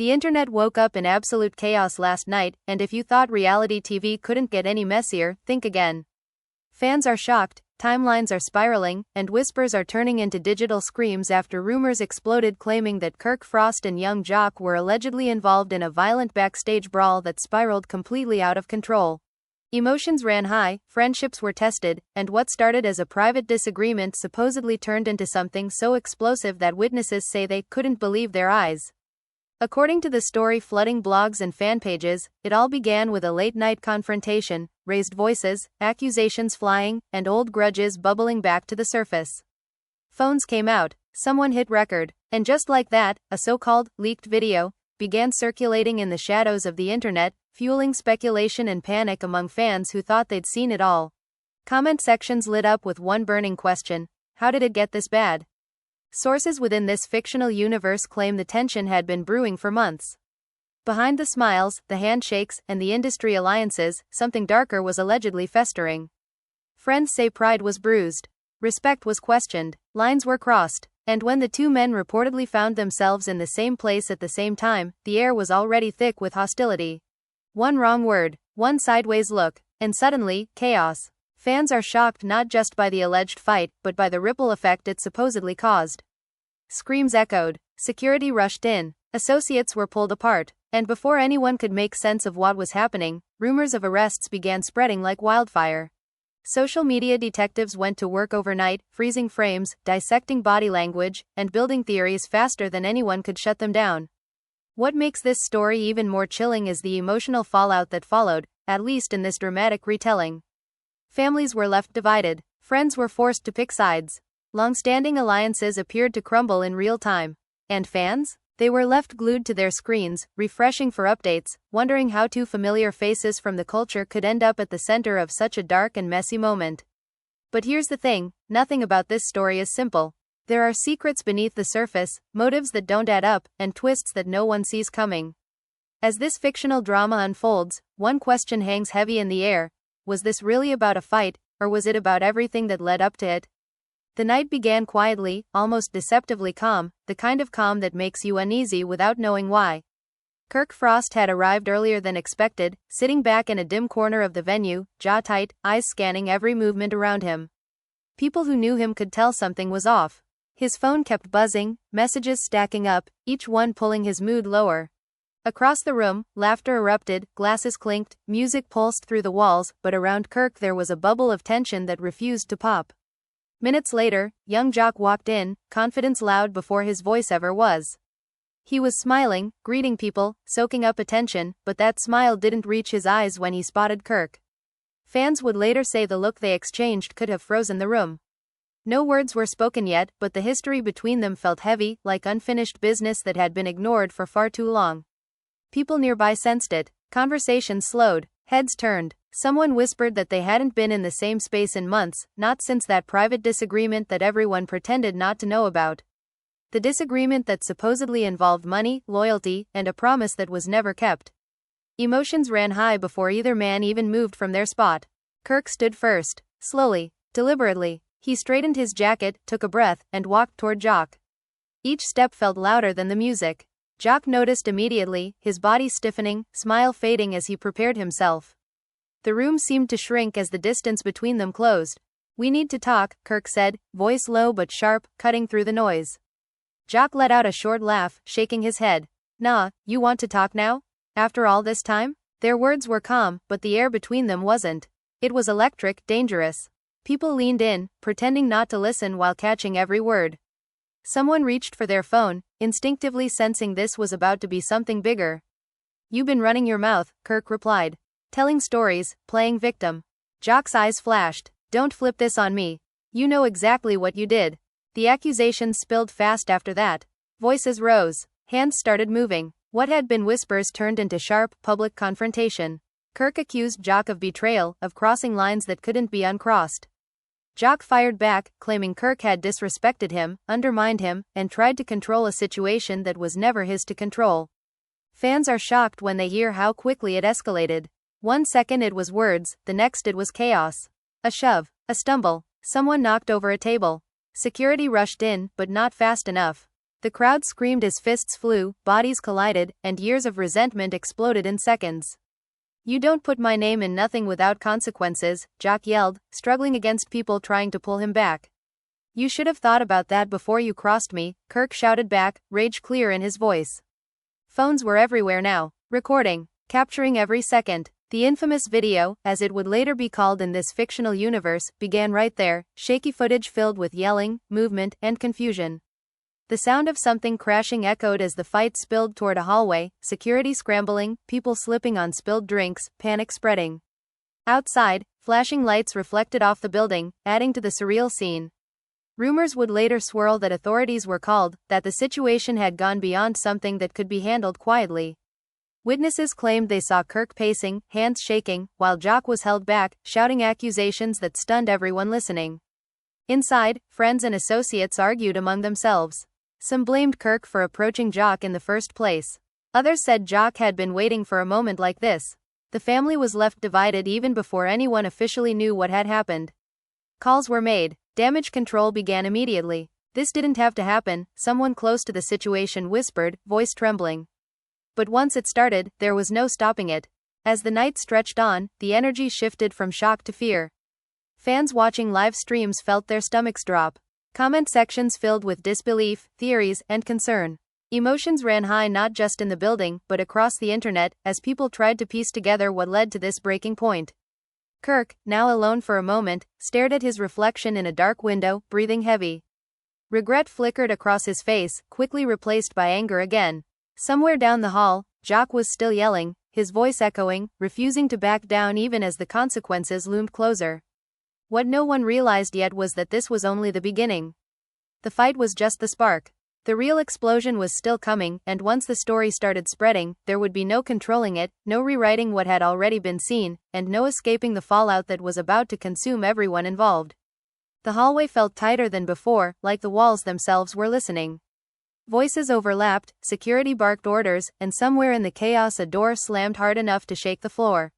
The internet woke up in absolute chaos last night, and if you thought reality TV couldn't get any messier, think again. Fans are shocked, timelines are spiraling, and whispers are turning into digital screams after rumors exploded claiming that Kirk Frost and young Jock were allegedly involved in a violent backstage brawl that spiraled completely out of control. Emotions ran high, friendships were tested, and what started as a private disagreement supposedly turned into something so explosive that witnesses say they couldn't believe their eyes. According to the story flooding blogs and fan pages, it all began with a late-night confrontation, raised voices, accusations flying, and old grudges bubbling back to the surface. Phones came out, someone hit record, and just like that, a so-called leaked video began circulating in the shadows of the internet, fueling speculation and panic among fans who thought they'd seen it all. Comment sections lit up with one burning question: how did it get this bad? Sources within this fictional universe claim the tension had been brewing for months. Behind the smiles, the handshakes, and the industry alliances, something darker was allegedly festering. Friends say pride was bruised, respect was questioned, lines were crossed, and when the two men reportedly found themselves in the same place at the same time, the air was already thick with hostility. One wrong word, one sideways look, and suddenly, chaos. Fans are shocked not just by the alleged fight, but by the ripple effect it supposedly caused. Screams echoed, security rushed in, associates were pulled apart, and before anyone could make sense of what was happening, rumors of arrests began spreading like wildfire. Social media detectives went to work overnight, freezing frames, dissecting body language, and building theories faster than anyone could shut them down. What makes this story even more chilling is the emotional fallout that followed, at least in this dramatic retelling. Families were left divided, friends were forced to pick sides, long-standing alliances appeared to crumble in real time. And fans? They were left glued to their screens, refreshing for updates, wondering how two familiar faces from the culture could end up at the center of such a dark and messy moment. But here's the thing, nothing about this story is simple. There are secrets beneath the surface, motives that don't add up, and twists that no one sees coming. As this fictional drama unfolds, one question hangs heavy in the air. Was this really about a fight, or was it about everything that led up to it? The night began quietly, almost deceptively calm, the kind of calm that makes you uneasy without knowing why. Kirk Frost had arrived earlier than expected, sitting back in a dim corner of the venue, jaw tight, eyes scanning every movement around him. People who knew him could tell something was off. His phone kept buzzing, messages stacking up, each one pulling his mood lower. Across the room, laughter erupted, glasses clinked, music pulsed through the walls, but around Kirk there was a bubble of tension that refused to pop. Minutes later, young Jock walked in, confidence loud before his voice ever was. He was smiling, greeting people, soaking up attention, but that smile didn't reach his eyes when he spotted Kirk. Fans would later say the look they exchanged could have frozen the room. No words were spoken yet, but the history between them felt heavy, like unfinished business that had been ignored for far too long. People nearby sensed it, conversations slowed, heads turned, someone whispered that they hadn't been in the same space in months, not since that private disagreement that everyone pretended not to know about. The disagreement that supposedly involved money, loyalty, and a promise that was never kept. Emotions ran high before either man even moved from their spot. Kirk stood first, slowly, deliberately. He straightened his jacket, took a breath, and walked toward Jock. Each step felt louder than the music. Jock noticed immediately, his body stiffening, smile fading as he prepared himself. The room seemed to shrink as the distance between them closed. "We need to talk," Kirk said, voice low but sharp, cutting through the noise. Jock let out a short laugh, shaking his head. "Nah, you want to talk now? After all this time?" Their words were calm, but the air between them wasn't. It was electric, dangerous. People leaned in, pretending not to listen while catching every word. Someone reached for their phone, instinctively sensing this was about to be something bigger. "You've been running your mouth," Kirk replied. "Telling stories, playing victim." Jock's eyes flashed. "Don't flip this on me. You know exactly what you did." The accusations spilled fast after that. Voices rose. Hands started moving. What had been whispers turned into sharp, public confrontation. Kirk accused Jock of betrayal, of crossing lines that couldn't be uncrossed. Jock fired back, claiming Kirk had disrespected him, undermined him, and tried to control a situation that was never his to control. Fans are shocked when they hear how quickly it escalated. One second it was words, the next it was chaos. A shove, a stumble, someone knocked over a table. Security rushed in, but not fast enough. The crowd screamed as fists flew, bodies collided, and years of resentment exploded in seconds. "You don't put my name in nothing without consequences," Jock yelled, struggling against people trying to pull him back. "You should have thought about that before you crossed me," Kirk shouted back, rage clear in his voice. Phones were everywhere now, recording, capturing every second. The infamous video, as it would later be called in this fictional universe, began right there, shaky footage filled with yelling, movement, and confusion. The sound of something crashing echoed as the fight spilled toward a hallway, security scrambling, people slipping on spilled drinks, panic spreading. Outside, flashing lights reflected off the building, adding to the surreal scene. Rumors would later swirl that authorities were called, that the situation had gone beyond something that could be handled quietly. Witnesses claimed they saw Kirk pacing, hands shaking, while Jock was held back, shouting accusations that stunned everyone listening. Inside, friends and associates argued among themselves. Some blamed Kirk for approaching Jock in the first place. Others said Jock had been waiting for a moment like this. The family was left divided even before anyone officially knew what had happened. Calls were made. Damage control began immediately. "This didn't have to happen," someone close to the situation whispered, voice trembling. But once it started, there was no stopping it. As the night stretched on, the energy shifted from shock to fear. Fans watching live streams felt their stomachs drop. Comment sections filled with disbelief, theories, and concern. Emotions ran high not just in the building, but across the internet, as people tried to piece together what led to this breaking point. Kirk, now alone for a moment, stared at his reflection in a dark window, breathing heavy. Regret flickered across his face, quickly replaced by anger again. Somewhere down the hall, Jock was still yelling, his voice echoing, refusing to back down even as the consequences loomed closer. What no one realized yet was that this was only the beginning. The fight was just the spark. The real explosion was still coming, and once the story started spreading, there would be no controlling it, no rewriting what had already been seen, and no escaping the fallout that was about to consume everyone involved. The hallway felt tighter than before, like the walls themselves were listening. Voices overlapped, security barked orders, and somewhere in the chaos a door slammed hard enough to shake the floor.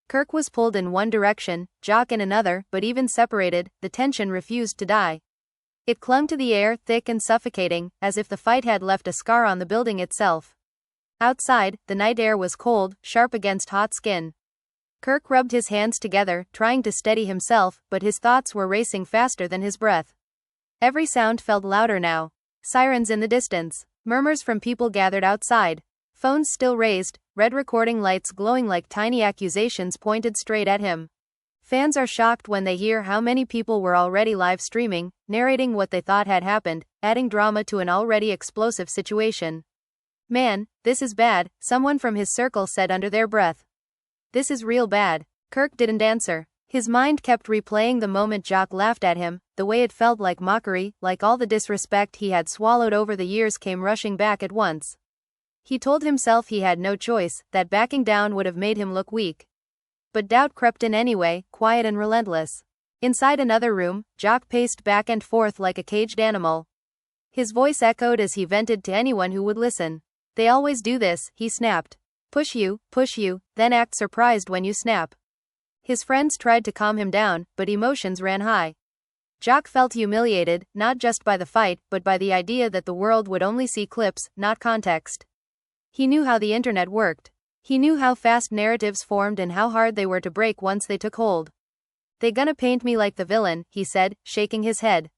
Kirk was pulled in one direction, Jock in another, but even separated, the tension refused to die. It clung to the air, thick and suffocating, as if the fight had left a scar on the building itself. Outside, the night air was cold, sharp against hot skin. Kirk rubbed his hands together, trying to steady himself, but his thoughts were racing faster than his breath. Every sound felt louder now. Sirens in the distance. Murmurs from people gathered outside. Phones still raised, red recording lights glowing like tiny accusations pointed straight at him. Fans are shocked when they hear how many people were already live streaming, narrating what they thought had happened, adding drama to an already explosive situation. "Man, this is bad," someone from his circle said under their breath. "This is real bad." Kirk didn't answer. His mind kept replaying the moment Jock laughed at him, the way it felt like mockery, like all the disrespect he had swallowed over the years came rushing back at once. He told himself he had no choice, that backing down would have made him look weak. But doubt crept in anyway, quiet and relentless. Inside another room, Jock paced back and forth like a caged animal. His voice echoed as he vented to anyone who would listen. "They always do this," he snapped. Push you, then act surprised when you snap." His friends tried to calm him down, but emotions ran high. Jock felt humiliated, not just by the fight, but by the idea that the world would only see clips, not context. He knew how the internet worked. He knew how fast narratives formed and how hard they were to break once they took hold. "They gonna paint me like the villain," he said, shaking his head.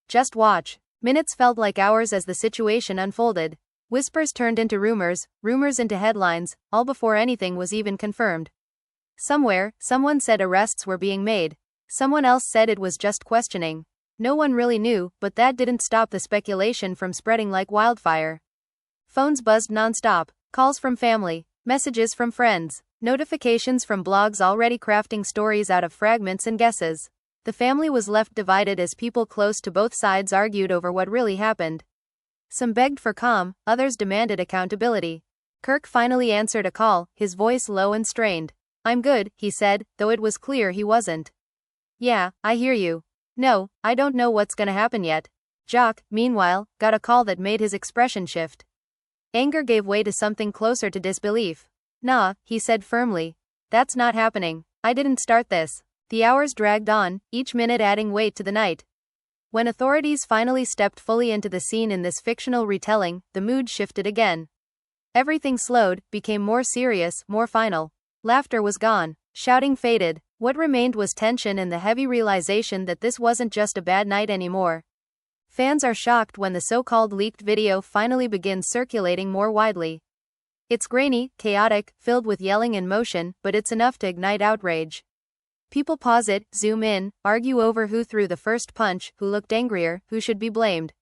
"Just watch." Minutes felt like hours as the situation unfolded. Whispers turned into rumors, rumors into headlines, all before anything was even confirmed. Somewhere, someone said arrests were being made. Someone else said it was just questioning. No one really knew, but that didn't stop the speculation from spreading like wildfire. Phones buzzed non-stop, calls from family, messages from friends, notifications from blogs already crafting stories out of fragments and guesses. The family was left divided as people close to both sides argued over what really happened. Some begged for calm, others demanded accountability. Kirk finally answered a call, his voice low and strained. "I'm good," he said, though it was clear he wasn't. "Yeah, I hear you. No, I don't know what's gonna happen yet." Jock, meanwhile, got a call that made his expression shift. Anger gave way to something closer to disbelief. "Nah," he said firmly. "That's not happening. I didn't start this." The hours dragged on, each minute adding weight to the night. When authorities finally stepped fully into the scene in this fictional retelling, the mood shifted again. Everything slowed, became more serious, more final. Laughter was gone. Shouting faded. What remained was tension and the heavy realization that this wasn't just a bad night anymore. Fans are shocked when the so-called leaked video finally begins circulating more widely. It's grainy, chaotic, filled with yelling and motion, but it's enough to ignite outrage. People pause it, zoom in, argue over who threw the first punch, who looked angrier, who should be blamed.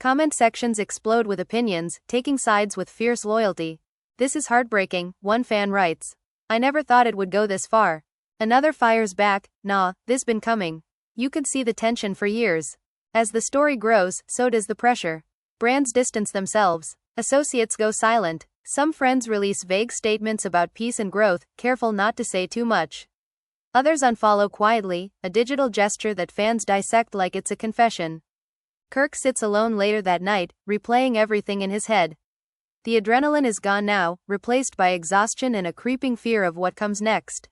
Comment sections explode with opinions, taking sides with fierce loyalty. This is heartbreaking, one fan writes. I never thought it would go this far. Another fires back, nah, this been coming. You could see the tension for years. As the story grows, so does the pressure. Brands distance themselves. Associates go silent. Some friends release vague statements about peace and growth, careful not to say too much. Others unfollow quietly, a digital gesture that fans dissect like it's a confession. Kirk sits alone later that night, replaying everything in his head. The adrenaline is gone now, replaced by exhaustion and a creeping fear of what comes next.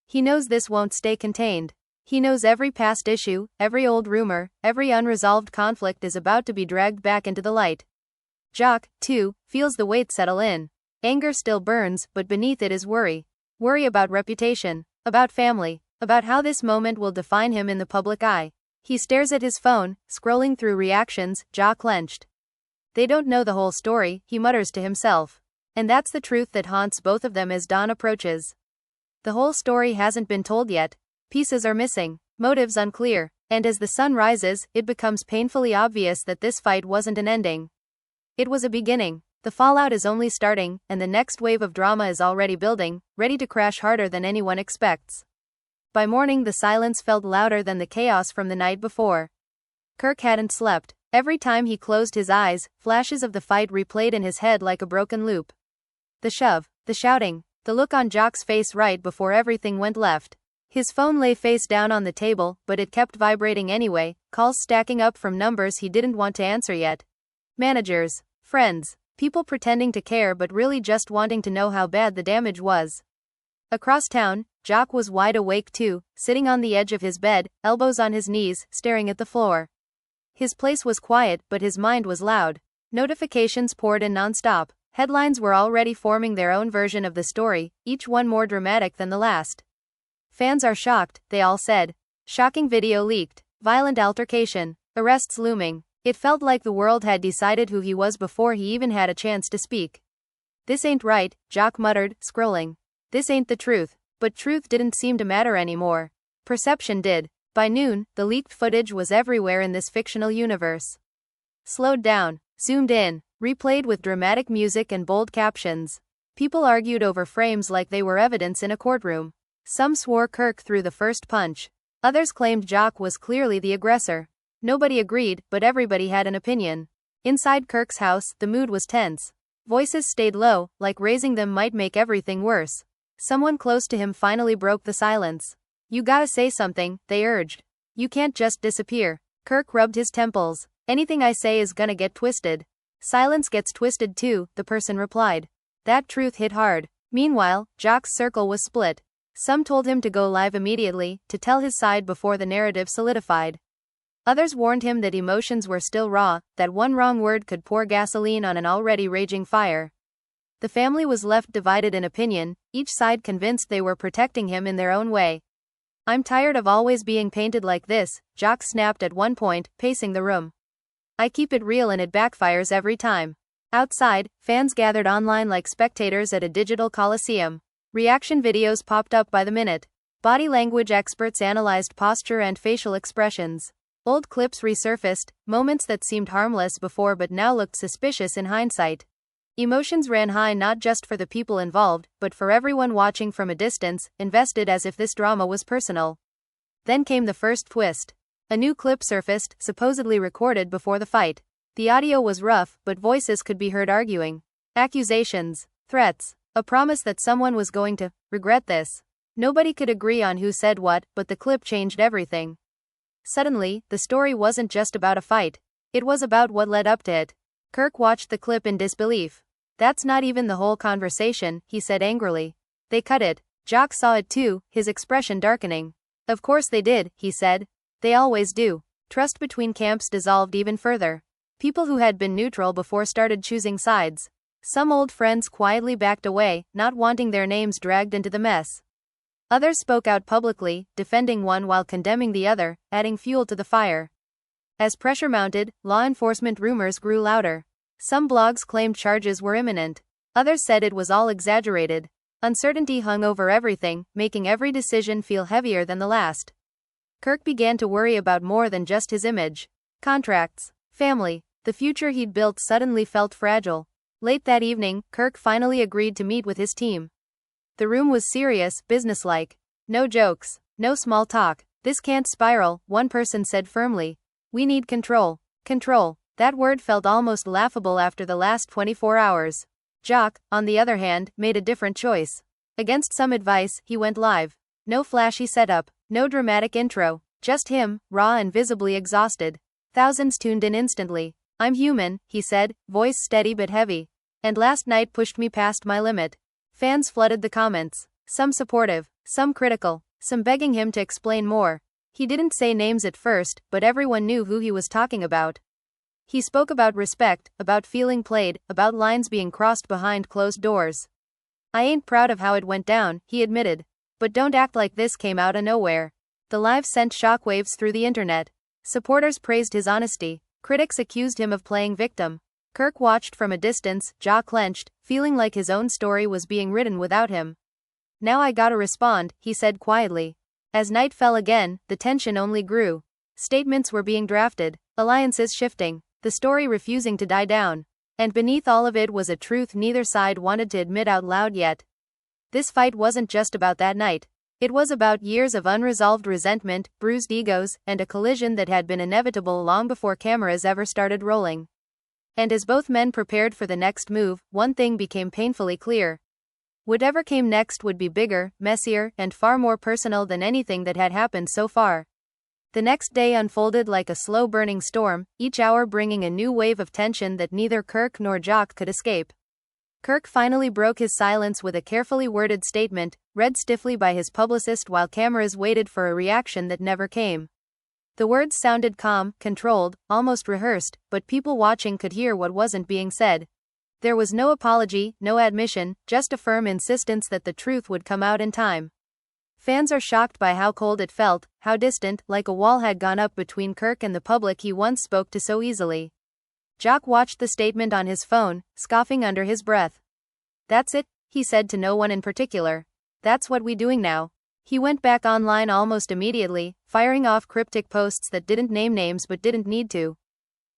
He knows this won't stay contained. He knows every past issue, every old rumor, every unresolved conflict is about to be dragged back into the light. Jock, too, feels the weight settle in. Anger still burns, but beneath it is worry. Worry about reputation. About family, about how this moment will define him in the public eye. He stares at his phone, scrolling through reactions, jaw clenched. They don't know the whole story, he mutters to himself. And that's the truth that haunts both of them as dawn approaches. The whole story hasn't been told yet. Pieces are missing, motives unclear, and as the sun rises, it becomes painfully obvious that this fight wasn't an ending. It was a beginning. The fallout is only starting, and the next wave of drama is already building, ready to crash harder than anyone expects. By morning the silence felt louder than the chaos from the night before. Kirk hadn't slept. Every time he closed his eyes, flashes of the fight replayed in his head like a broken loop. The shove, the shouting, the look on Jock's face right before everything went left. His phone lay face down on the table, but it kept vibrating anyway, calls stacking up from numbers he didn't want to answer yet. Managers, friends. People pretending to care but really just wanting to know how bad the damage was. Across town, Jock was wide awake too, sitting on the edge of his bed, elbows on his knees, staring at the floor. His place was quiet, but his mind was loud. Notifications poured in non-stop. Headlines were already forming their own version of the story, each one more dramatic than the last. Fans are shocked, they all said. Shocking video leaked. Violent altercation. Arrests looming. It felt like the world had decided who he was before he even had a chance to speak. This ain't right, Jock muttered, scrolling. This ain't the truth. But truth didn't seem to matter anymore. Perception did. By noon, the leaked footage was everywhere in this fictional universe. Slowed down, zoomed in, replayed with dramatic music and bold captions. People argued over frames like they were evidence in a courtroom. Some swore Kirk threw the first punch. Others claimed Jock was clearly the aggressor. Nobody agreed, but everybody had an opinion. Inside Kirk's house, the mood was tense. Voices stayed low, like raising them might make everything worse. Someone close to him finally broke the silence. You gotta say something, they urged. You can't just disappear. Kirk rubbed his temples. Anything I say is gonna get twisted. Silence gets twisted too, the person replied. That truth hit hard. Meanwhile, Jock's circle was split. Some told him to go live immediately, to tell his side before the narrative solidified. Others warned him that emotions were still raw, that one wrong word could pour gasoline on an already raging fire. The family was left divided in opinion, each side convinced they were protecting him in their own way. I'm tired of always being painted like this, Jock snapped at one point, pacing the room. I keep it real and it backfires every time. Outside, fans gathered online like spectators at a digital coliseum. Reaction videos popped up by the minute. Body language experts analyzed posture and facial expressions. Old clips resurfaced, moments that seemed harmless before but now looked suspicious in hindsight. Emotions ran high not just for the people involved, but for everyone watching from a distance, invested as if this drama was personal. Then came the first twist. A new clip surfaced, supposedly recorded before the fight. The audio was rough, but voices could be heard arguing. Accusations, threats, a promise that someone was going to regret this. Nobody could agree on who said what, but the clip changed everything. Suddenly, the story wasn't just about a fight. It was about what led up to it. Kirk watched the clip in disbelief. That's not even the whole conversation, he said angrily. They cut it. Jock saw it too, his expression darkening. Of course they did, he said. They always do. Trust between camps dissolved even further. People who had been neutral before started choosing sides. Some old friends quietly backed away, not wanting their names dragged into the mess. Others spoke out publicly, defending one while condemning the other, adding fuel to the fire. As pressure mounted, law enforcement rumors grew louder. Some blogs claimed charges were imminent. Others said it was all exaggerated. Uncertainty hung over everything, making every decision feel heavier than the last. Kirk began to worry about more than just his image. Contracts, family, the future he'd built suddenly felt fragile. Late that evening, Kirk finally agreed to meet with his team. The room was serious, businesslike. No jokes, no small talk. This can't spiral, one person said firmly. We need control. Control. That word felt almost laughable after the last 24 hours. Jock, on the other hand, made a different choice. Against some advice, he went live. No flashy setup, no dramatic intro, just him, raw and visibly exhausted. Thousands tuned in instantly. I'm human, he said, voice steady but heavy. And last night pushed me past my limit. Fans flooded the comments. Some supportive, some critical, some begging him to explain more. He didn't say names at first, but everyone knew who he was talking about. He spoke about respect, about feeling played, about lines being crossed behind closed doors. I ain't proud of how it went down, he admitted. But don't act like this came out of nowhere. The live sent shockwaves through the internet. Supporters praised his honesty. Critics accused him of playing victim. Kirk watched from a distance, jaw clenched, feeling like his own story was being written without him. Now I gotta respond, he said quietly. As night fell again, the tension only grew. Statements were being drafted, alliances shifting, the story refusing to die down. And beneath all of it was a truth neither side wanted to admit out loud yet. This fight wasn't just about that night. It was about years of unresolved resentment, bruised egos, and a collision that had been inevitable long before cameras ever started rolling. And as both men prepared for the next move, one thing became painfully clear. Whatever came next would be bigger, messier, and far more personal than anything that had happened so far. The next day unfolded like a slow-burning storm, each hour bringing a new wave of tension that neither Kirk nor Jock could escape. Kirk finally broke his silence with a carefully worded statement, read stiffly by his publicist while cameras waited for a reaction that never came. The words sounded calm, controlled, almost rehearsed, but people watching could hear what wasn't being said. There was no apology, no admission, just a firm insistence that the truth would come out in time. Fans are shocked by how cold it felt, how distant, like a wall had gone up between Kirk and the public he once spoke to so easily. Jock watched the statement on his phone, scoffing under his breath. That's it, he said to no one in particular. That's what we doing now. He went back online almost immediately, firing off cryptic posts that didn't name names but didn't need to.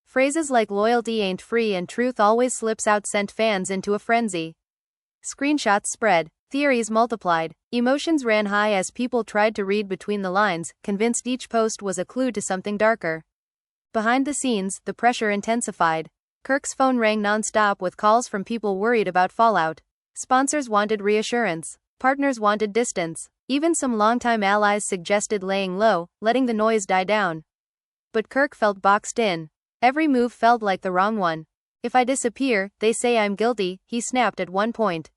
Phrases like loyalty ain't free and truth always slips out sent fans into a frenzy. Screenshots spread, theories multiplied, emotions ran high as people tried to read between the lines, convinced each post was a clue to something darker. Behind the scenes, the pressure intensified. Kirk's phone rang non-stop with calls from people worried about fallout. Sponsors wanted reassurance. Partners wanted distance. Even some longtime allies suggested laying low, letting the noise die down. But Kirk felt boxed in. Every move felt like the wrong one. If I disappear, they say I'm guilty, he snapped at one point.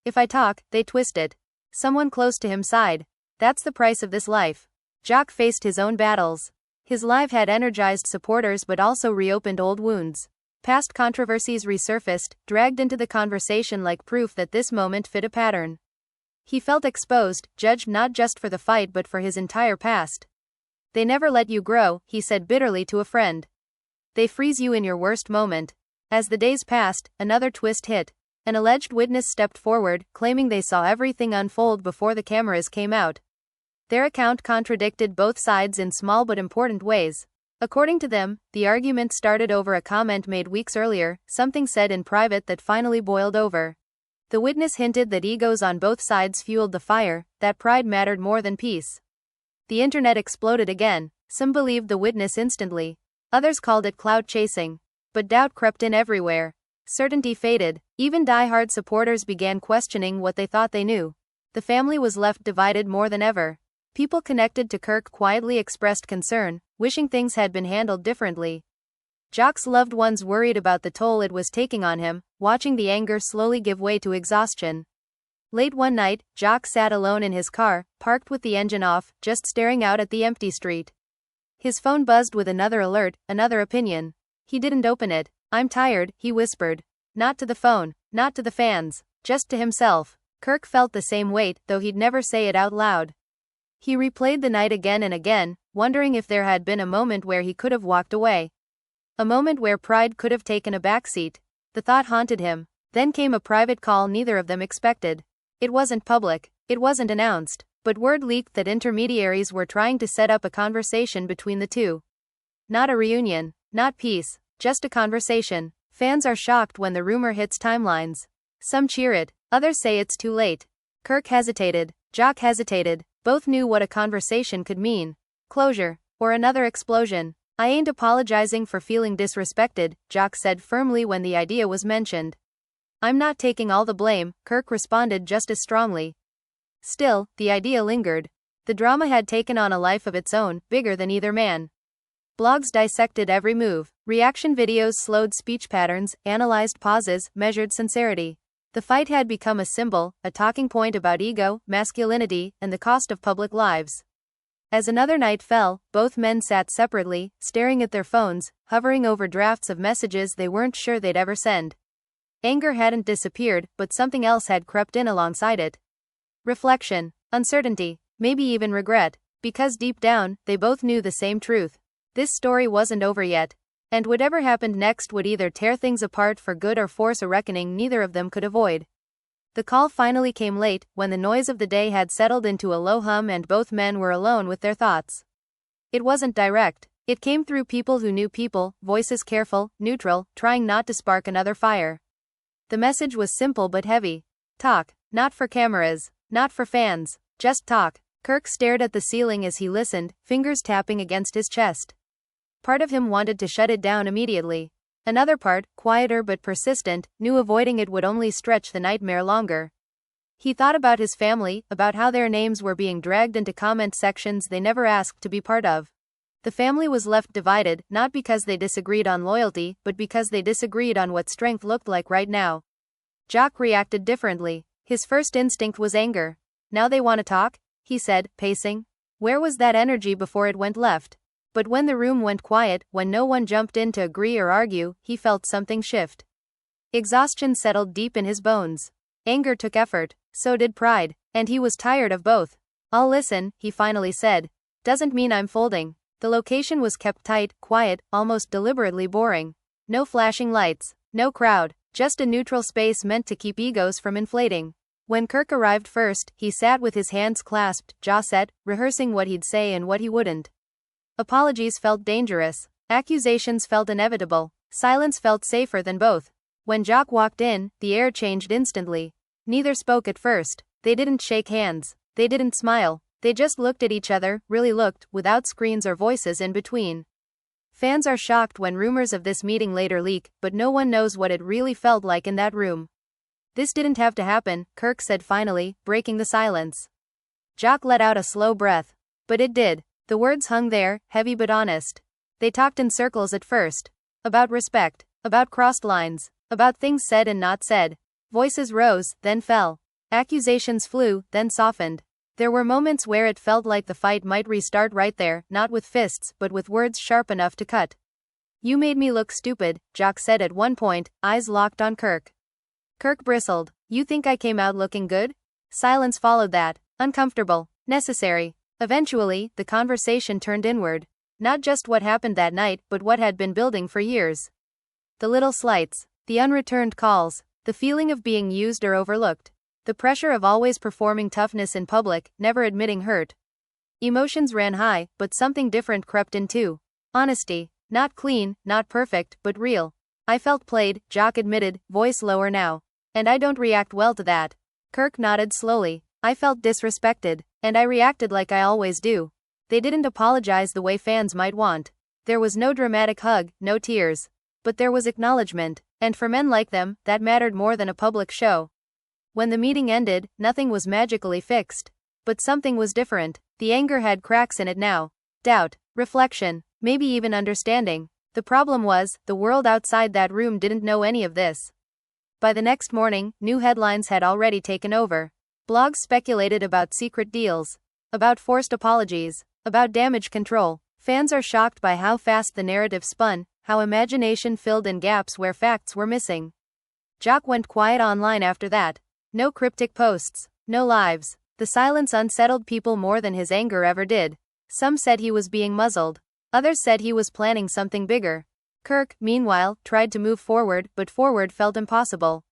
If I talk, they twist it. Someone close to him sighed. That's the price of this life. Jock faced his own battles. His live had energized supporters but also reopened old wounds. Past controversies resurfaced, dragged into the conversation like proof that this moment fit a pattern. He felt exposed, judged not just for the fight but for his entire past. They never let you grow, he said bitterly to a friend. They freeze you in your worst moment. As the days passed, another twist hit. An alleged witness stepped forward, claiming they saw everything unfold before the cameras came out. Their account contradicted both sides in small but important ways. According to them, the argument started over a comment made weeks earlier, something said in private that finally boiled over. The witness hinted that egos on both sides fueled the fire, that pride mattered more than peace. The internet exploded again. Some believed the witness instantly. Others called it clout chasing. But doubt crept in everywhere. Certainty faded. Even die-hard supporters began questioning what they thought they knew. The family was left divided more than ever. People connected to Kirk quietly expressed concern, wishing things had been handled differently. Jock's loved ones worried about the toll it was taking on him, watching the anger slowly give way to exhaustion. Late one night, Jock sat alone in his car, parked with the engine off, just staring out at the empty street. His phone buzzed with another alert, another opinion. He didn't open it. "I'm tired," he whispered. Not to the phone, not to the fans, just to himself. Kirk felt the same weight, though he'd never say it out loud. He replayed the night again and again, wondering if there had been a moment where he could have walked away. A moment where pride could have taken a backseat. The thought haunted him. Then came a private call neither of them expected. It wasn't public, it wasn't announced, but word leaked that intermediaries were trying to set up a conversation between the two. Not a reunion, not peace, just a conversation. Fans are shocked when the rumor hits timelines. Some cheer it, others say it's too late. Kirk hesitated, Jock hesitated. Both knew what a conversation could mean. Closure, or another explosion. "I ain't apologizing for feeling disrespected," Jock said firmly when the idea was mentioned. "I'm not taking all the blame," Kirk responded just as strongly. Still, the idea lingered. The drama had taken on a life of its own, bigger than either man. Blogs dissected every move. Reaction videos slowed speech patterns, analyzed pauses, measured sincerity. The fight had become a symbol, a talking point about ego, masculinity, and the cost of public lives. As another night fell, both men sat separately, staring at their phones, hovering over drafts of messages they weren't sure they'd ever send. Anger hadn't disappeared, but something else had crept in alongside it. Reflection, uncertainty, maybe even regret, because deep down, they both knew the same truth. This story wasn't over yet. And whatever happened next would either tear things apart for good or force a reckoning neither of them could avoid. The call finally came late, when the noise of the day had settled into a low hum and both men were alone with their thoughts. It wasn't direct. It came through people who knew people, voices careful, neutral, trying not to spark another fire. The message was simple but heavy. Talk. Not for cameras. Not for fans. Just talk. Kirk stared at the ceiling as he listened, fingers tapping against his chest. Part of him wanted to shut it down immediately. Another part, quieter but persistent, knew avoiding it would only stretch the nightmare longer. He thought about his family, about how their names were being dragged into comment sections they never asked to be part of. The family was left divided, not because they disagreed on loyalty, but because they disagreed on what strength looked like right now. Jock reacted differently. His first instinct was anger. "Now they want to talk?" he said, pacing. Where was that energy before it went left? But when the room went quiet, when no one jumped in to agree or argue, he felt something shift. Exhaustion settled deep in his bones. Anger took effort, so did pride, and he was tired of both. "I'll listen," he finally said. "Doesn't mean I'm folding." The location was kept tight, quiet, almost deliberately boring. No flashing lights, no crowd, just a neutral space meant to keep egos from inflating. When Kirk arrived first, he sat with his hands clasped, jaw set, rehearsing what he'd say and what he wouldn't. Apologies felt dangerous. Accusations felt inevitable. Silence felt safer than both. When Jock walked in, the air changed instantly. Neither spoke at first. They didn't shake hands. They didn't smile. They just looked at each other, really looked, without screens or voices in between. Fans are shocked when rumors of this meeting later leak, but no one knows what it really felt like in that room. "This didn't have to happen," Kirk said finally, breaking the silence. Jock let out a slow breath. But it did. The words hung there, heavy but honest. They talked in circles at first. About respect. About crossed lines. About things said and not said. Voices rose, then fell. Accusations flew, then softened. There were moments where it felt like the fight might restart right there, not with fists, but with words sharp enough to cut. "You made me look stupid," Jock said at one point, eyes locked on Kirk. Kirk bristled. "You think I came out looking good?" Silence followed that. Uncomfortable. Necessary. Eventually, the conversation turned inward. Not just what happened that night, but what had been building for years. The little slights. The unreturned calls. The feeling of being used or overlooked. The pressure of always performing toughness in public, never admitting hurt. Emotions ran high, but something different crept in too. Honesty. Not clean, not perfect, but real. "I felt played," Jock admitted, voice lower now. "And I don't react well to that." Kirk nodded slowly. "I felt disrespected. And I reacted like I always do." They didn't apologize the way fans might want. There was no dramatic hug, no tears. But there was acknowledgement, and for men like them, that mattered more than a public show. When the meeting ended, nothing was magically fixed. But something was different. The anger had cracks in it now. Doubt, reflection, maybe even understanding. The problem was, the world outside that room didn't know any of this. By the next morning, new headlines had already taken over. Blogs speculated about secret deals. About forced apologies. About damage control. Fans are shocked by how fast the narrative spun, how imagination filled in gaps where facts were missing. Jock went quiet online after that. No cryptic posts, no lives. The silence unsettled people more than his anger ever did. Some said he was being muzzled. Others said he was planning something bigger. Kirk, meanwhile, tried to move forward, but forward felt impossible.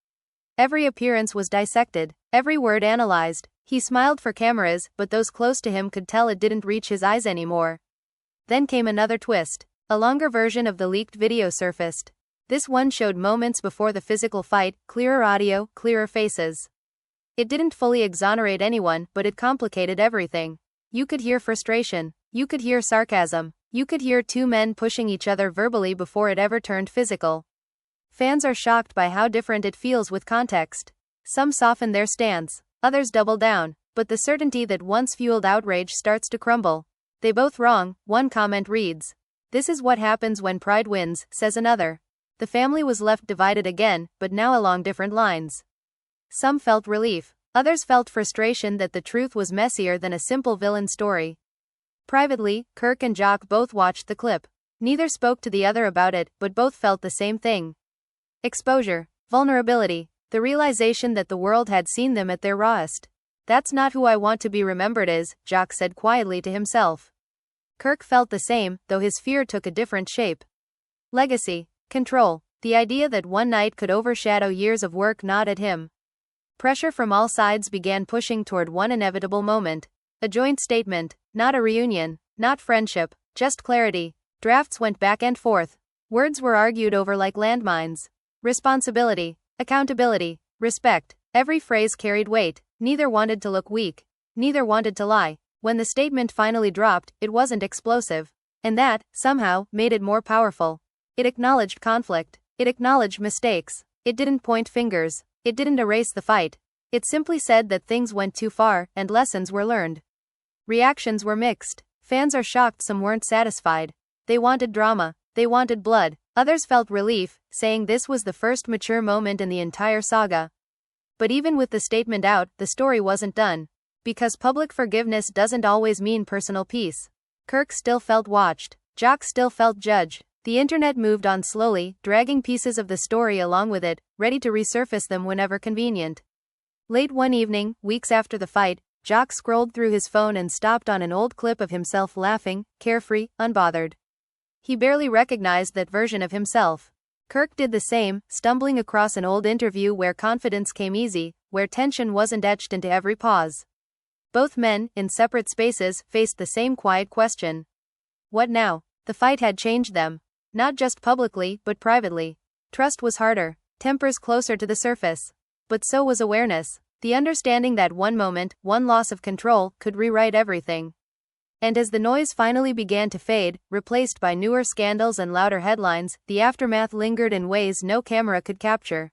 Every appearance was dissected, every word analyzed. He smiled for cameras, but those close to him could tell it didn't reach his eyes anymore. Then came another twist. A longer version of the leaked video surfaced. This one showed moments before the physical fight, clearer audio, clearer faces. It didn't fully exonerate anyone, but it complicated everything. You could hear frustration. You could hear sarcasm. You could hear two men pushing each other verbally before it ever turned physical. Fans are shocked by how different it feels with context. Some soften their stance, others double down, but the certainty that once fueled outrage starts to crumble. They both wrong, one comment reads. This is what happens when pride wins, says another. The family was left divided again, but now along different lines. Some felt relief, others felt frustration that the truth was messier than a simple villain story. Privately, Kirk and Jock both watched the clip. Neither spoke to the other about it, but both felt the same thing. Exposure, vulnerability, the realization that the world had seen them at their rawest. That's not who I want to be remembered as, Jock said quietly to himself. Kirk felt the same, though his fear took a different shape. Legacy, control, the idea that one night could overshadow years of work gnawed at him. Pressure from all sides began pushing toward one inevitable moment. A joint statement, not a reunion, not friendship, just clarity. Drafts went back and forth. Words were argued over like landmines. Responsibility, accountability, respect. Every phrase carried weight. Neither wanted to look weak. Neither wanted to lie. When the statement finally dropped, it wasn't explosive. And that, somehow, made it more powerful. It acknowledged conflict. It acknowledged mistakes. It didn't point fingers. It didn't erase the fight. It simply said that things went too far, and lessons were learned. Reactions were mixed. Fans are shocked some weren't satisfied. They wanted drama. They wanted blood. Others felt relief, saying this was the first mature moment in the entire saga. But even with the statement out, the story wasn't done. Because public forgiveness doesn't always mean personal peace. Kirk still felt watched. Jock still felt judged. The internet moved on slowly, dragging pieces of the story along with it, ready to resurface them whenever convenient. Late one evening, weeks after the fight, Jock scrolled through his phone and stopped on an old clip of himself laughing, carefree, unbothered. He barely recognized that version of himself. Kirk did the same, stumbling across an old interview where confidence came easy, where tension wasn't etched into every pause. Both men, in separate spaces, faced the same quiet question. What now? The fight had changed them. Not just publicly, but privately. Trust was harder, tempers closer to the surface. But so was awareness. The understanding that one moment, one loss of control, could rewrite everything. And as the noise finally began to fade, replaced by newer scandals and louder headlines, the aftermath lingered in ways no camera could capture.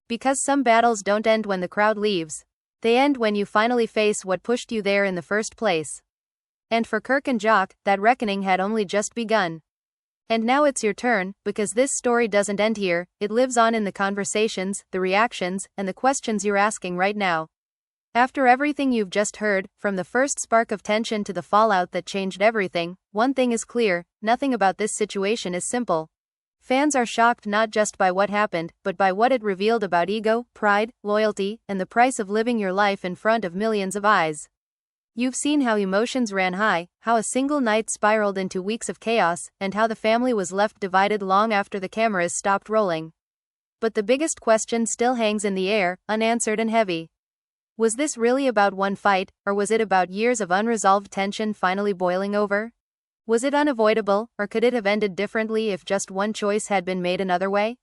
Because some battles don't end when the crowd leaves. They end when you finally face what pushed you there in the first place. And for Kirk and Jock, that reckoning had only just begun. And now it's your turn, because this story doesn't end here, it lives on in the conversations, the reactions, and the questions you're asking right now. After everything you've just heard, from the first spark of tension to the fallout that changed everything, one thing is clear, nothing about this situation is simple. Fans are shocked not just by what happened, but by what it revealed about ego, pride, loyalty, and the price of living your life in front of millions of eyes. You've seen how emotions ran high, how a single night spiraled into weeks of chaos, and how the family was left divided long after the cameras stopped rolling. But the biggest question still hangs in the air, unanswered and heavy. Was this really about one fight, or was it about years of unresolved tension finally boiling over? Was it unavoidable, or could it have ended differently if just one choice had been made another way?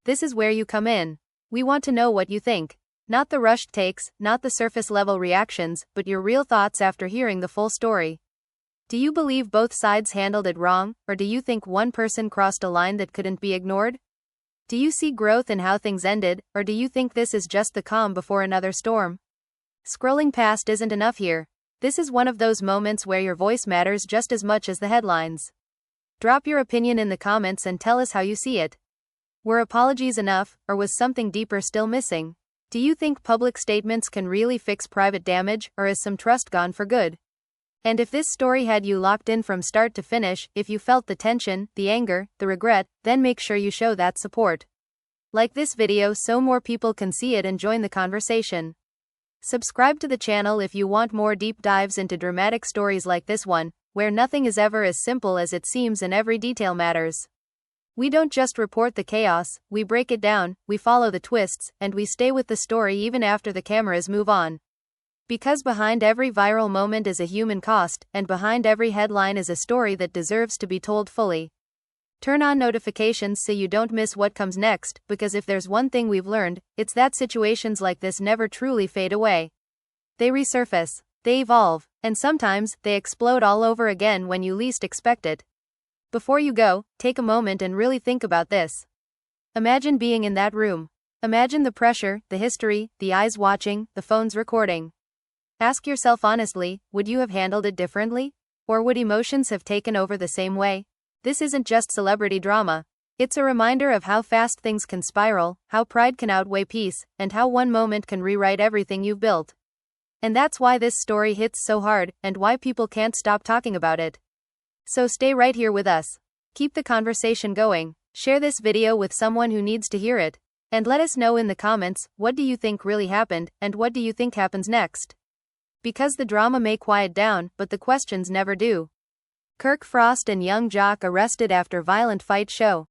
This is where you come in. We want to know what you think. Not the rushed takes, not the surface-level reactions, but your real thoughts after hearing the full story. Do you believe both sides handled it wrong, or do you think one person crossed a line that couldn't be ignored? Do you see growth in how things ended, or do you think this is just the calm before another storm? Scrolling past isn't enough here. This is one of those moments where your voice matters just as much as the headlines. Drop your opinion in the comments and tell us how you see it. Were apologies enough, or was something deeper still missing? Do you think public statements can really fix private damage, or is some trust gone for good? And if this story had you locked in from start to finish, if you felt the tension, the anger, the regret, then make sure you show that support. Like this video so more people can see it and join the conversation. Subscribe to the channel if you want more deep dives into dramatic stories like this one, where nothing is ever as simple as it seems and every detail matters. We don't just report the chaos, we break it down, we follow the twists, and we stay with the story even after the cameras move on. Because behind every viral moment is a human cost, and behind every headline is a story that deserves to be told fully. Turn on notifications so you don't miss what comes next, because if there's one thing we've learned, it's that situations like this never truly fade away. They resurface, they evolve, and sometimes, they explode all over again when you least expect it. Before you go, take a moment and really think about this. Imagine being in that room. Imagine the pressure, the history, the eyes watching, the phones recording. Ask yourself honestly, would you have handled it differently? Or would emotions have taken over the same way? This isn't just celebrity drama. It's a reminder of how fast things can spiral, how pride can outweigh peace, and how one moment can rewrite everything you've built. And that's why this story hits so hard, and why people can't stop talking about it. So stay right here with us. Keep the conversation going. Share this video with someone who needs to hear it. And let us know in the comments, what do you think really happened, and what do you think happens next? Because the drama may quiet down, but the questions never do. Kirk Frost and young jock arrested after violent fight show.